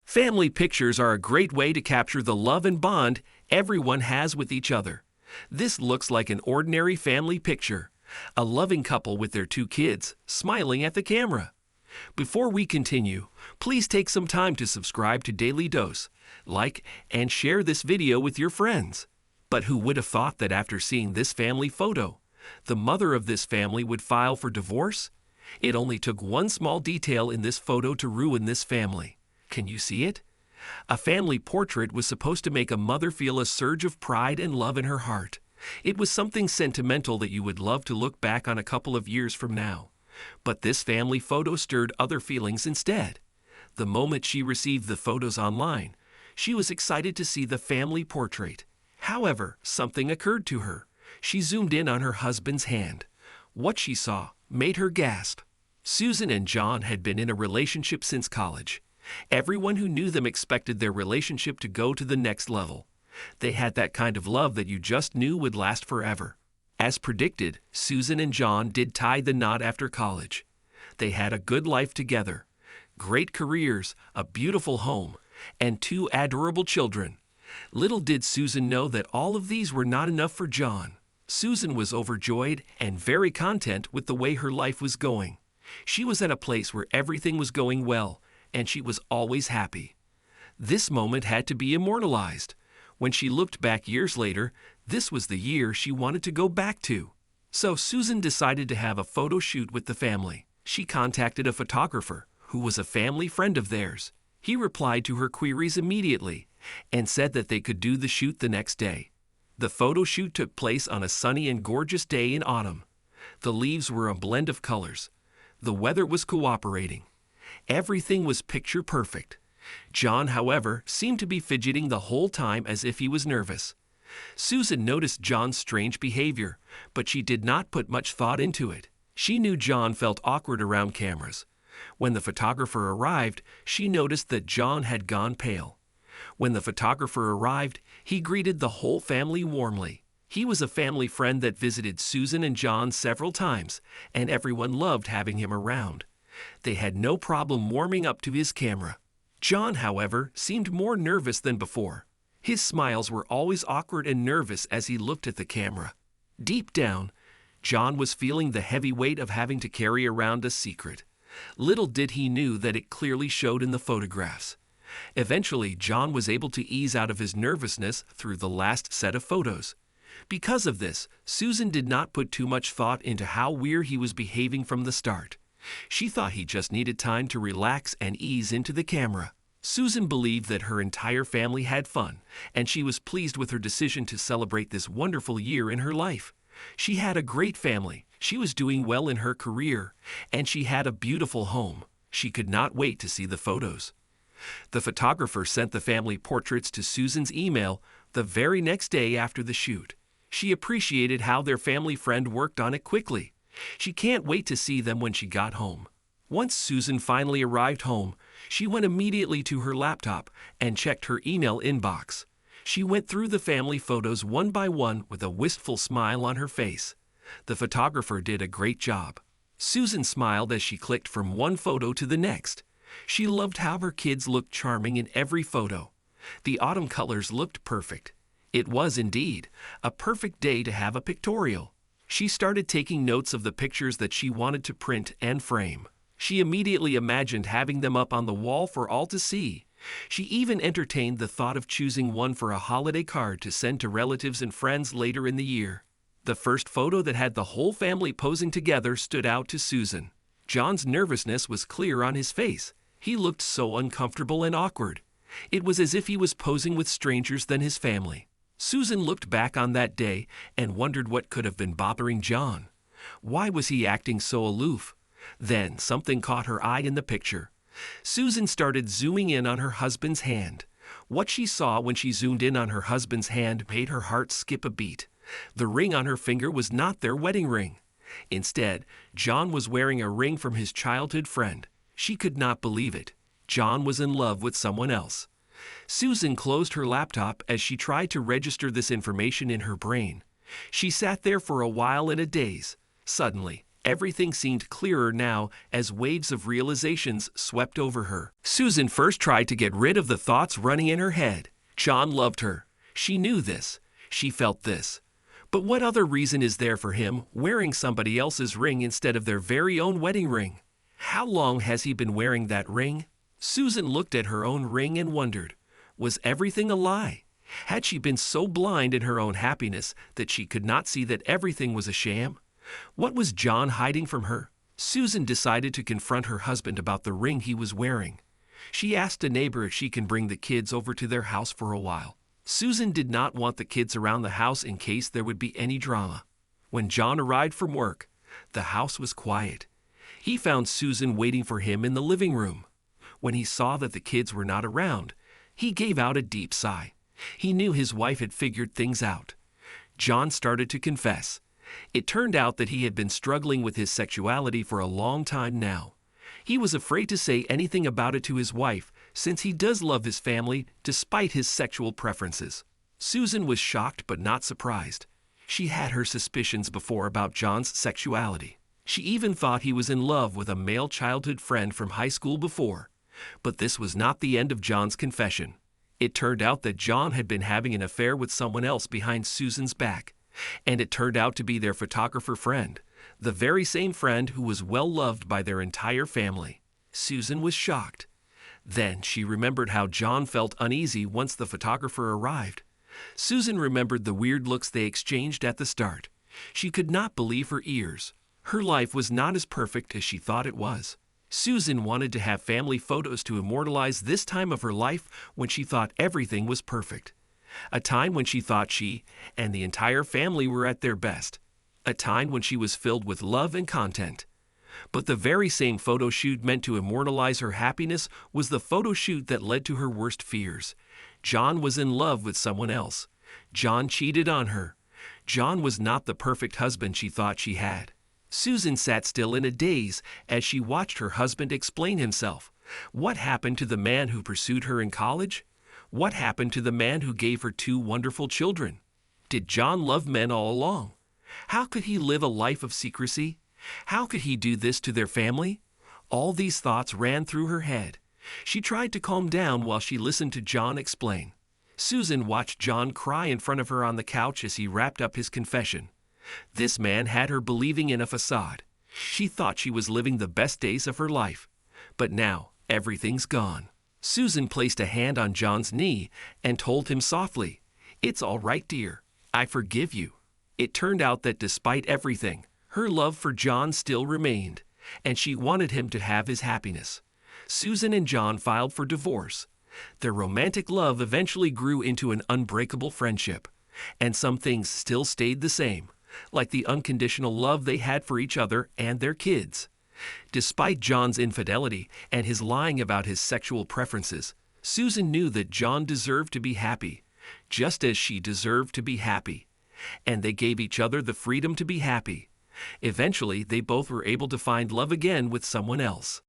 Family pictures are a great way to capture the love and bond everyone has with each other. This looks like an ordinary family picture, a loving couple with their 2 kids smiling at the camera. Before we continue, please take some time to subscribe to Dailydose, like and share this video with your friends. But who would have thought that after seeing this family photo, the mother of this family would file for divorce? It only took one small detail in this photo to ruin this family. Can you see it? A family portrait was supposed to make a mother feel a surge of pride and love in her heart. It was something sentimental that you would love to look back on a couple of years from now. But this family photo stirred other feelings instead. The moment she received the photos online, she was excited to see the family portrait. However, something occurred to her. She zoomed in on her husband's hand. What she saw made her gasp. Susan and John had been in a relationship since college. Everyone who knew them expected their relationship to go to the next level. They had that kind of love that you just knew would last forever. As predicted, Susan and John did tie the knot after college. They had a good life together, great careers, a beautiful home, and 2 adorable children. Little did Susan know that all of these were not enough for John. Susan was overjoyed and very content with the way her life was going. She was at a place where everything was going well, and she was always happy. This moment had to be immortalized. When she looked back years later, this was the year she wanted to go back to. So Susan decided to have a photo shoot with the family. She contacted a photographer who was a family friend of theirs. He replied to her queries immediately and said that they could do the shoot the next day. The photo shoot took place on a sunny and gorgeous day in autumn. The leaves were a blend of colors. The weather was cooperating. Everything was picture perfect. John, however, seemed to be fidgeting the whole time as if he was nervous. Susan noticed John's strange behavior, but she did not put much thought into it. She knew John felt awkward around cameras. When the photographer arrived, she noticed that John had gone pale. When the photographer arrived, he greeted the whole family warmly. He was a family friend that visited Susan and John several times, and everyone loved having him around. They had no problem warming up to his camera. John, however, seemed more nervous than before. His smiles were always awkward and nervous as he looked at the camera. Deep down, John was feeling the heavy weight of having to carry around a secret. Little did he knew that it clearly showed in the photographs. Eventually, John was able to ease out of his nervousness through the last set of photos. Because of this, Susan did not put too much thought into how weird he was behaving from the start. She thought he just needed time to relax and ease into the camera. Susan believed that her entire family had fun, and she was pleased with her decision to celebrate this wonderful year in her life. She had a great family, she was doing well in her career, and she had a beautiful home. She could not wait to see the photos. The photographer sent the family portraits to Susan's email the very next day after the shoot. She appreciated how their family friend worked on it quickly. She can't wait to see them when she got home. Once Susan finally arrived home, she went immediately to her laptop and checked her email inbox. She went through the family photos one by one with a wistful smile on her face. The photographer did a great job. Susan smiled as she clicked from one photo to the next. She loved how her kids looked charming in every photo. The autumn colors looked perfect. It was indeed a perfect day to have a pictorial. She started taking notes of the pictures that she wanted to print and frame. She immediately imagined having them up on the wall for all to see. She even entertained the thought of choosing one for a holiday card to send to relatives and friends later in the year. The first photo that had the whole family posing together stood out to Susan. John's nervousness was clear on his face. He looked so uncomfortable and awkward. It was as if he was posing with strangers than his family. Susan looked back on that day and wondered what could have been bothering John. Why was he acting so aloof? Then something caught her eye in the picture. Susan started zooming in on her husband's hand. What she saw when she zoomed in on her husband's hand made her heart skip a beat. The ring on her finger was not their wedding ring. Instead, John was wearing a ring from his childhood friend. She could not believe it. John was in love with someone else. Susan closed her laptop as she tried to register this information in her brain. She sat there for a while in a daze. Suddenly, Everything seemed clearer now as waves of realizations swept over her. Susan first tried to get rid of the thoughts running in her head. John loved her. She knew this. She felt this. But what other reason is there for him wearing somebody else's ring instead of their very own wedding ring? How long has he been wearing that ring? Susan looked at her own ring and wondered, was everything a lie? Had she been so blind in her own happiness that she could not see that everything was a sham? What was John hiding from her? Susan decided to confront her husband about the ring he was wearing. She asked a neighbor if she can bring the kids over to their house for a while. Susan did not want the kids around the house in case there would be any drama. When John arrived from work, the house was quiet. He found Susan waiting for him in the living room. When he saw that the kids were not around, he gave out a deep sigh. He knew his wife had figured things out. John started to confess. It turned out that he had been struggling with his sexuality for a long time now. He was afraid to say anything about it to his wife, since he does love his family despite his sexual preferences. Susan was shocked but not surprised. She had her suspicions before about John's sexuality. She even thought he was in love with a male childhood friend from high school before. But this was not the end of John's confession. It turned out that John had been having an affair with someone else behind Susan's back. And it turned out to be their photographer friend, the very same friend who was well loved by their entire family. Susan was shocked. Then she remembered how John felt uneasy once the photographer arrived. Susan remembered the weird looks they exchanged at the start. She could not believe her ears. Her life was not as perfect as she thought it was. Susan wanted to have family photos to immortalize this time of her life when she thought everything was perfect. A time when she thought she and the entire family were at their best. A time when she was filled with love and content. But the very same photo shoot meant to immortalize her happiness was the photo shoot that led to her worst fears. John was in love with someone else. John cheated on her. John was not the perfect husband she thought she had. Susan sat still in a daze as she watched her husband explain himself. What happened to the man who pursued her in college? What happened to the man who gave her 2 wonderful children? Did John love men all along? How could he live a life of secrecy? How could he do this to their family? All these thoughts ran through her head. She tried to calm down while she listened to John explain. Susan watched John cry in front of her on the couch as he wrapped up his confession. This man had her believing in a facade. She thought she was living the best days of her life. But now, everything's gone. Susan placed a hand on John's knee and told him softly, "It's all right, dear. I forgive you." It turned out that despite everything, her love for John still remained, and she wanted him to have his happiness. Susan and John filed for divorce. Their romantic love eventually grew into an unbreakable friendship, and some things still stayed the same, like the unconditional love they had for each other and their kids. Despite John's infidelity and his lying about his sexual preferences, Susan knew that John deserved to be happy, just as she deserved to be happy. And they gave each other the freedom to be happy. Eventually, they both were able to find love again with someone else.